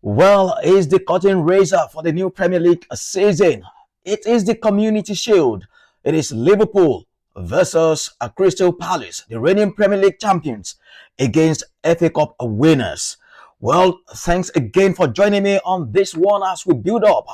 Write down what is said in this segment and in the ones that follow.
Well, is the curtain raiser for the new Premier League season. It is the Community Shield. It is Liverpool versus Crystal Palace, the reigning Premier League champions, against FA Cup winners. Well, thanks again for joining me on this one as we build up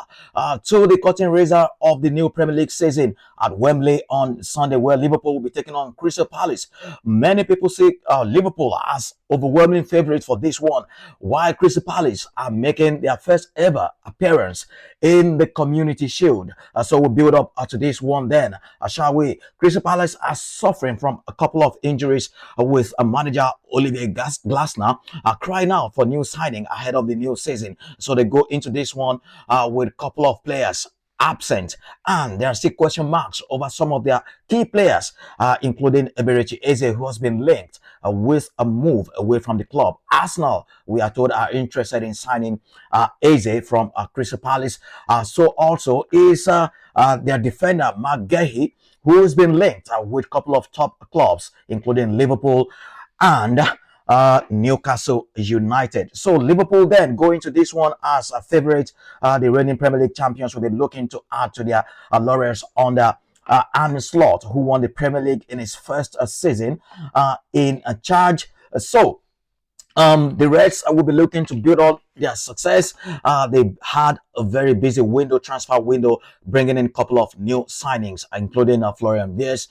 to the curtain raiser of the new Premier League season at Wembley on Sunday, where Liverpool will be taking on Crystal Palace. Many people see Liverpool as overwhelming favourites for this one, while Crystal Palace are making their first ever appearance in the Community Shield. So we'll build up to this one then, shall we? Crystal Palace are suffering from a couple of injuries with manager Oliver Glasner crying out for new signing ahead of the new season. So they go into this one with a couple of players absent, and there are still question marks over some of their key players, including Eberechi Eze, who has been linked with a move away from the club. Arsenal, we are told, are interested in signing Eze from Crystal Palace. So also is their defender Mark Gehi, who has been linked with a couple of top clubs, including Liverpool and Newcastle United. So Liverpool then go into this one as a favorite. The reigning Premier League champions will be looking to add to their laurels under Arne Slot, who won the Premier League in his first season in charge. So the Reds will be looking to build on their success. They had a very busy transfer window, bringing in a couple of new signings, including Florian Wirtz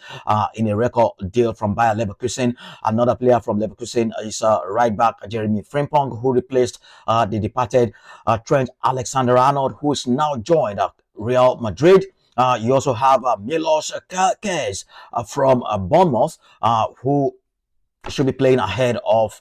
in a record deal from Bayer Leverkusen. Another player from Leverkusen is right back Jeremie Frimpong, who replaced the departed Trent Alexander-Arnold, who is now joined Real Madrid. You also have Milos Kerkez from Bournemouth, who should be playing ahead of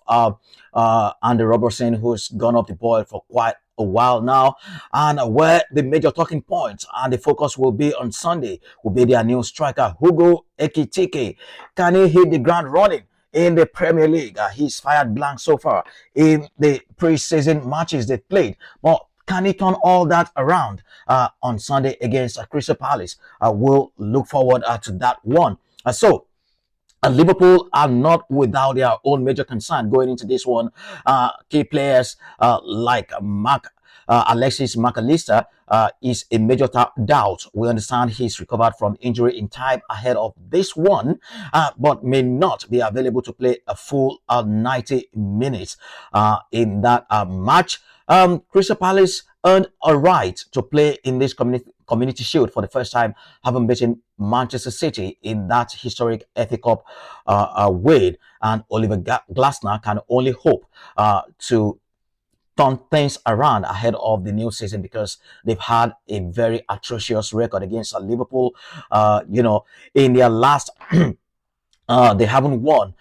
Andy Robertson, who's gone off the boil for quite a while now. And where the major talking points and the focus will be on Sunday will be their new striker, Hugo Ekitike. Can he hit the ground running in the Premier League? He's fired blank so far in the pre-season matches they played. But can he turn all that around on Sunday against Crystal Palace? We'll look forward to that one. Liverpool are not without their own major concern going into this one. Key players like Alexis McAllister is a major doubt. We understand he's recovered from injury in time ahead of this one, but may not be available to play a full 90 minutes in that match. Crystal Palace earned a right to play in this Community Shield for the first time, having beaten Manchester City in that historic FA Cup win. And Oliver Glasner can only hope to turn things around ahead of the new season, because they've had a very atrocious record against Liverpool. In their last they haven't won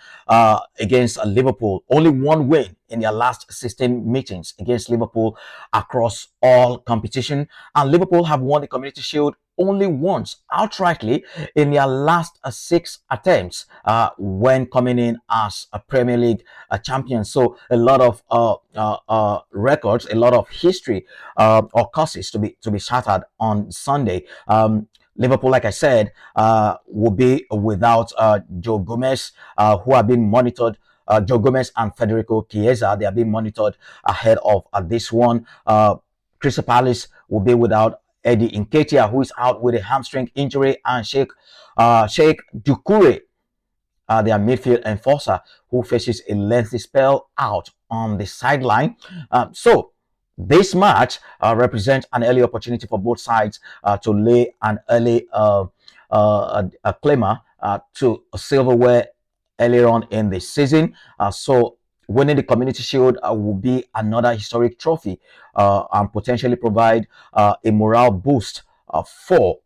against Liverpool. Only one win in their last 16 meetings against Liverpool across all competition. And Liverpool have won the Community Shield only once outrightly in their last 6 attempts when coming in as a Premier League champion. So a lot of records, a lot of history or curses to be shattered on Sunday. Liverpool, like I said, will be without Joe Gomez, who have been monitored. Joe Gomez and Federico Chiesa, they are being monitored ahead of this one. Crystal Palace will be without Eddie Nketiah, who is out with a hamstring injury, and Sheikh Doucouré, their midfield enforcer, who faces a lengthy spell out on the sideline. So this match represents an early opportunity for both sides to lay an early claimer to silverware earlier on in the season. So winning the Community Shield will be another historic trophy and potentially provide a morale boost for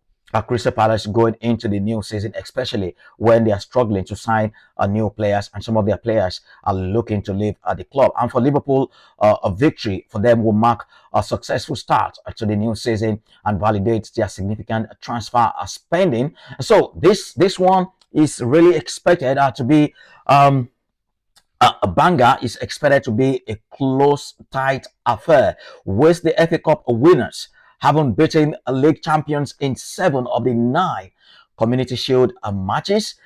Crystal Palace going into the new season, especially when they are struggling to sign new players, and some of their players are looking to leave the club. And for Liverpool, a victory for them will mark a successful start to the new season and validate their significant transfer spending. So this one is really expected to be a banger. Is expected to be a close, tight affair, with the FA Cup winners having beaten league champions in 7 of the 9 Community Shield matches.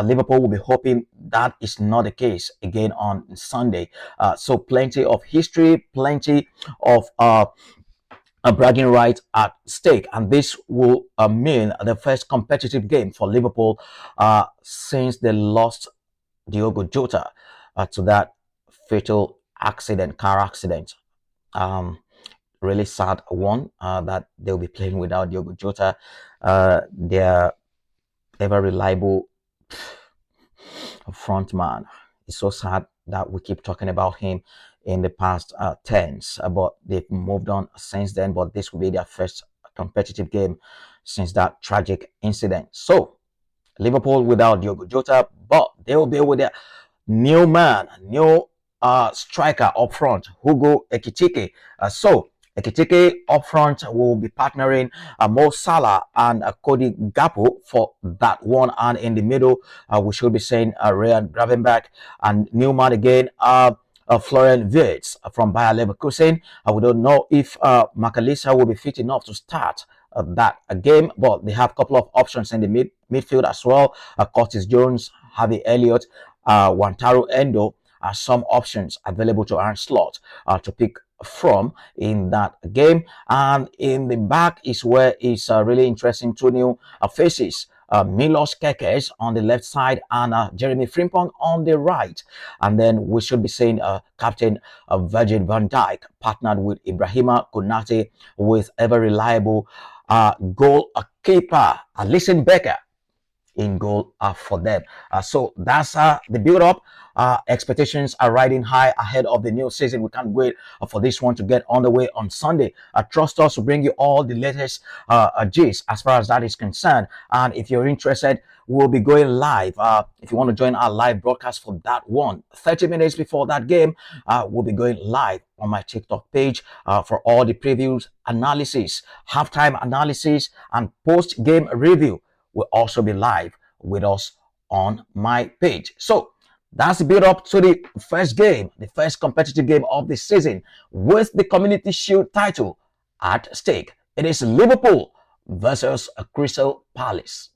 Liverpool will be hoping that is not the case again on Sunday. So plenty of history, plenty of a bragging right at stake, and this will mean the first competitive game for Liverpool since they lost Diogo Jota to that fatal accident, car accident. Um, really sad one that they'll be playing without Diogo Jota, their ever reliable front man. It's so sad that we keep talking about him in the past tense, but they've moved on since then. But this will be their first competitive game since that tragic incident. So Liverpool without Diogo Jota, but they will be with their new man, new striker up front, Hugo Ekitike. So Ekitike up front will be partnering Mo Salah and Cody Gakpo for that one, and in the middle we should be saying Ryan Gravenberch and new man again. Florian Wirtz from Bayer Leverkusen. We don't know if McAllister will be fit enough to start that game, but they have a couple of options in the midfield as well. Curtis Jones, Harvey Elliott, Wantaro Endo are some options available to Arne Slot to pick from in that game. And in the back is where it's really interesting. Two new faces. Milos Kekes on the left side and Jeremie Frimpong on the right. And then we should be saying Captain Virgil van Dijk partnered with Ibrahima Konate with ever reliable goalkeeper Alisson Becker in goal for them. So that's the build-up. Expectations are riding high ahead of the new season. We can't wait for this one to get on the way on Sunday. Trust us to bring you all the latest gist as far as that is concerned. And if you're interested, we'll be going live. If you want to join our live broadcast for that one, 30 minutes before that game, we'll be going live on my TikTok page for all the previews, analysis, halftime analysis, and post-game review will also be live with us on my page. So that's the build up to the first game, the first competitive game of the season with the Community Shield title at stake. It is Liverpool versus Crystal Palace.